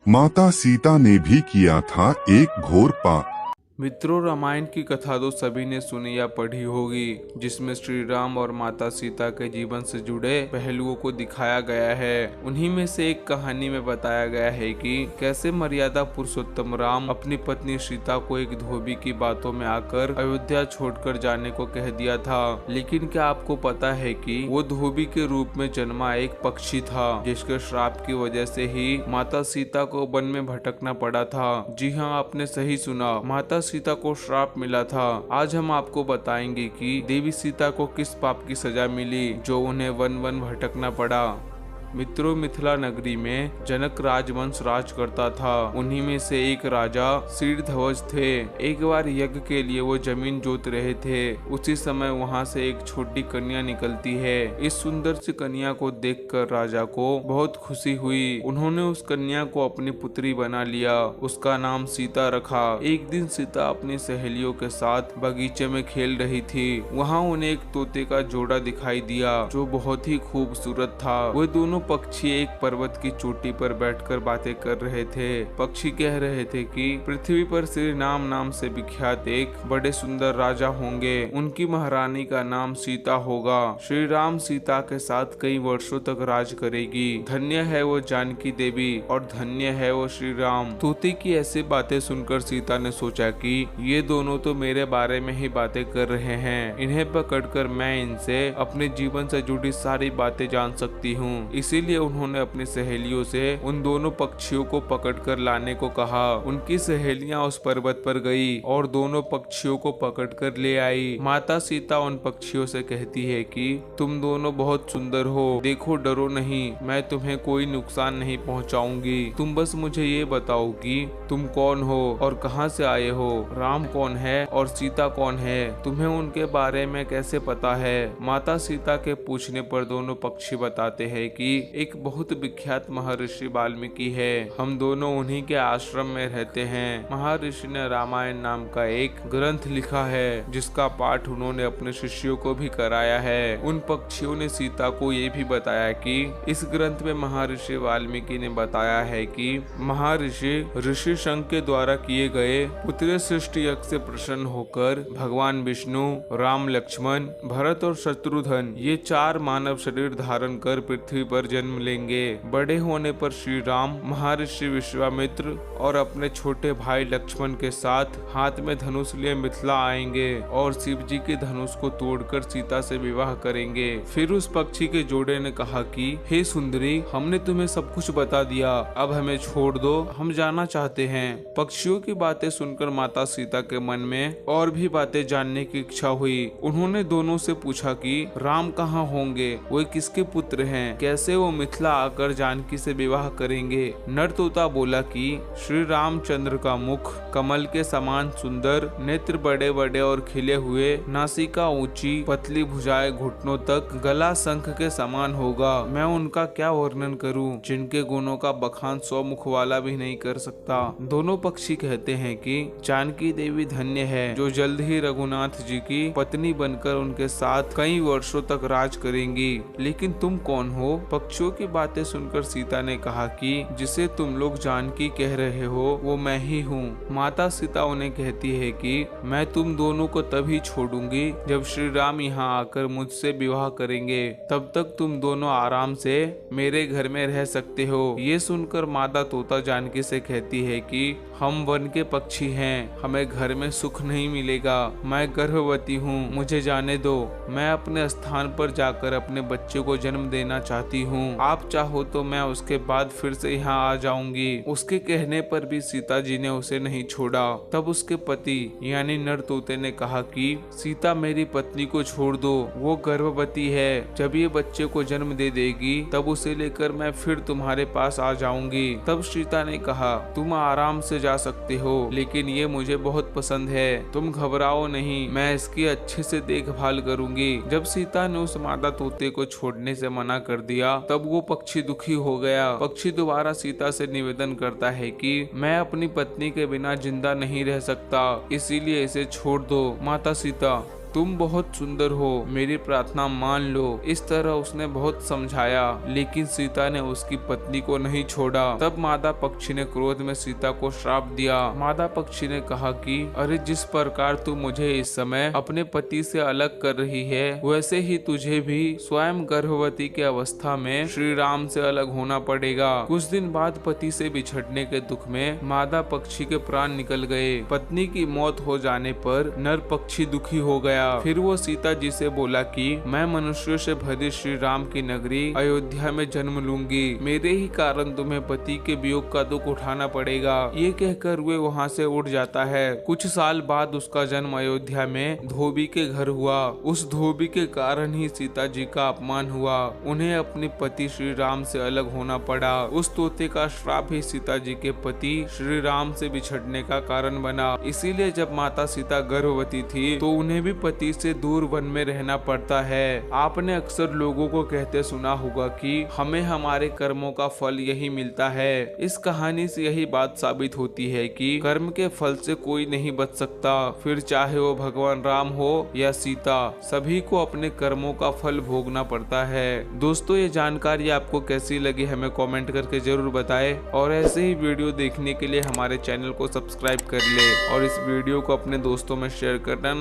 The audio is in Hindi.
माता सीता ने भी किया था एक घोर पाप। मित्रों, रामायण की कथा तो सभी ने सुनी या पढ़ी होगी, जिसमें श्री राम और माता सीता के जीवन से जुड़े पहलुओं को दिखाया गया है। उन्हीं में से एक कहानी में बताया गया है कि कैसे मर्यादा पुरुषोत्तम राम अपनी पत्नी सीता को एक धोबी की बातों में आकर अयोध्या छोड़कर जाने को कह दिया था। लेकिन क्या आपको पता है कि वो धोबी के रूप में जन्मा एक पक्षी था, जिसके श्राप की वजह से ही माता सीता को वन में भटकना पड़ा था। जी हाँ, आपने सही सुना, माता सीता को श्राप मिला था। आज हम आपको बताएंगे कि देवी सीता को किस पाप की सजा मिली जो उन्हें वन वन भटकना पड़ा। मित्रों, मिथिला नगरी में जनक राजवंश राज करता था। उन्हीं में से एक राजा शीर्धवज थे। एक बार यज्ञ के लिए वो जमीन जोत रहे थे। उसी समय वहां से एक छोटी कन्या निकलती है। इस सुंदर सी कन्या को देखकर राजा को बहुत खुशी हुई। उन्होंने उस कन्या को अपनी पुत्री बना लिया। उसका नाम सीता रखा। एक दिन सीता अपनी सहेलियों के साथ बगीचे में खेल रही थी। वहाँ उन्हें एक तोते का जोड़ा दिखाई दिया जो बहुत ही खूबसूरत था। वे दोनों पक्षी एक पर्वत की चोटी पर बैठकर बातें कर रहे थे। पक्षी कह रहे थे कि पृथ्वी पर श्री राम नाम से विख्यात एक बड़े सुंदर राजा होंगे। उनकी महारानी का नाम सीता होगा। श्री राम सीता के साथ कई वर्षों तक राज करेगी। धन्य है वो जानकी देवी और धन्य है वो श्री राम। तोते की ऐसी बातें सुनकर सीता ने सोचा कि ये दोनों तो मेरे बारे में ही बातें कर रहे हैं। इन्हें पकड़कर मैं इनसे अपने जीवन से जुड़ी सारी बातें जान सकती हूँ। इसीलिए उन्होंने अपनी सहेलियों से उन दोनों पक्षियों को पकड़कर लाने को कहा। उनकी सहेलियां उस पर्वत पर गई और दोनों पक्षियों को पकड़कर ले आई। माता सीता उन पक्षियों से कहती है कि तुम दोनों बहुत सुंदर हो, देखो डरो नहीं, मैं तुम्हें कोई नुकसान नहीं पहुंचाऊंगी। तुम बस मुझे ये बताओ कि तुम कौन हो और कहां से आए हो, राम कौन है और सीता कौन है, तुम्हें उनके बारे में कैसे पता है। माता सीता के पूछने पर दोनों पक्षी बताते हैं कि एक बहुत विख्यात महर्षि वाल्मीकि है। हम दोनों उन्हीं के आश्रम में रहते हैं। महर्षि ने रामायण नाम का एक ग्रंथ लिखा है, जिसका पाठ उन्होंने अपने शिष्यों को भी कराया है। उन पक्षियों ने सीता को ये भी बताया कि इस ग्रंथ में महर्षि वाल्मीकि ने बताया है कि महर्षि ऋषि शंख के द्वारा किए गए पुत्र सृष्टि यज्ञ से प्रसन्न होकर भगवान विष्णु, राम, लक्ष्मण, भरत और शत्रुघ्न ये चार मानव शरीर धारण कर पृथ्वी पर जन्म लेंगे। बड़े होने पर श्री राम महर्षि विश्वामित्र और अपने छोटे भाई लक्ष्मण के साथ हाथ में धनुष लिए मिथिला आएंगे और शिव जी के धनुष को तोड़कर सीता से विवाह करेंगे। फिर उस पक्षी के जोड़े ने कहा कि हे सुंदरी, हमने तुम्हें सब कुछ बता दिया, अब हमें छोड़ दो, हम जाना चाहते हैं। पक्षियों की बातें सुनकर माता सीता के मन में और भी बातें जानने की इच्छा हुई। उन्होंने दोनों से पूछा कि राम कहाँ होंगे, वे किसके पुत्र हैं, कैसे वो मिथिला आकर जानकी से विवाह करेंगे। नर तोता बोला कि श्री रामचंद्र का मुख कमल के समान सुंदर, नेत्र बड़े बड़े और खिले हुए, नासिका ऊंची, पतली भुजाएं घुटनों तक, गला शंख के समान होगा। मैं उनका क्या वर्णन करूं, जिनके गुणों का बखान 100 मुख वाला भी नहीं कर सकता। दोनों पक्षी कहते हैं कि जानकी देवी धन्य है जो जल्द ही रघुनाथ जी की पत्नी बनकर उनके साथ कई वर्षों तक राज करेंगी। लेकिन तुम कौन हो? पक्षियों की बातें सुनकर सीता ने कहा कि जिसे तुम लोग जानकी कह रहे हो वो मैं ही हूँ। माता सीता उन्हें कहती है कि मैं तुम दोनों को तभी छोड़ूंगी जब श्री राम यहाँ आकर मुझसे विवाह करेंगे। तब तक तुम दोनों आराम से मेरे घर में रह सकते हो। ये सुनकर माता तोता जानकी से कहती है कि हम वन के पक्षी हैं, हमें घर में सुख नहीं मिलेगा। मैं गर्भवती हूँ, मुझे जाने दो। मैं अपने स्थान पर जाकर अपने बच्चे को जन्म देना चाहती हूँ। आप चाहो तो मैं उसके बाद फिर से यहाँ आ जाऊंगी। उसके कहने पर भी सीता जी ने उसे नहीं छोड़ा। तब उसके पति यानी नर तोते ने कहा कि सीता, मेरी पत्नी को छोड़ दो, वो गर्भवती है। जब ये बच्चे को जन्म दे देगी तब उसे लेकर मैं फिर तुम्हारे पास आ जाऊंगी। तब सीता ने कहा, तुम आराम से जा सकते हो, लेकिन ये मुझे बहुत पसंद है, तुम घबराओ नहीं, मैं इसकी अच्छे से देखभाल करूंगी। जब सीता ने उस मादा तोते को छोड़ने से मना कर दिया तब वो पक्षी दुखी हो गया। पक्षी दोबारा सीता से निवेदन करता है कि मैं अपनी पत्नी के बिना जिंदा नहीं रह सकता, इसीलिए इसे छोड़ दो। माता सीता, तुम बहुत सुंदर हो, मेरी प्रार्थना मान लो। इस तरह उसने बहुत समझाया, लेकिन सीता ने उसकी पत्नी को नहीं छोड़ा। तब मादा पक्षी ने क्रोध में सीता को श्राप दिया। मादा पक्षी ने कहा कि अरे जिस प्रकार तू मुझे इस समय अपने पति से अलग कर रही है, वैसे ही तुझे भी स्वयं गर्भवती की अवस्था में श्री राम से अलग होना पड़ेगा। कुछ दिन बाद पति से बिछड़ने के दुख में मादा पक्षी के प्राण निकल गए। पत्नी की मौत हो जाने पर नर पक्षी दुखी हो गया। फिर वो सीता जी से बोला कि मैं मनुष्यों से भरी श्री राम की नगरी अयोध्या में जन्म लूंगी, मेरे ही कारण तुम्हें पति के वियोग का दुख उठाना पड़ेगा। ये कहकर वे वहाँ से उड़ जाता है। कुछ साल बाद उसका जन्म अयोध्या में धोबी के घर हुआ। उस धोबी के कारण ही सीता जी का अपमान हुआ, उन्हें अपने पति श्री राम से अलग होना पड़ा। उस तोते का श्राप ही सीता जी के पति श्री राम से बिछड़ने का कारण बना। इसीलिए जब माता सीता गर्भवती थी तो उन्हें भी पति से दूर वन में रहना पड़ता है। आपने अक्सर लोगों को कहते सुना होगा कि हमें हमारे कर्मों का फल यही मिलता है। इस कहानी से यही बात साबित होती है कि कर्म के फल से कोई नहीं बच सकता, फिर चाहे वो भगवान राम हो या सीता, सभी को अपने कर्मों का फल भोगना पड़ता है। दोस्तों, ये जानकारी आपको कैसी लगी हमें कमेंट करके जरूर बताएं और ऐसे ही वीडियो देखने के लिए हमारे चैनल को सब्सक्राइब कर ले और इस वीडियो को अपने दोस्तों में शेयर करना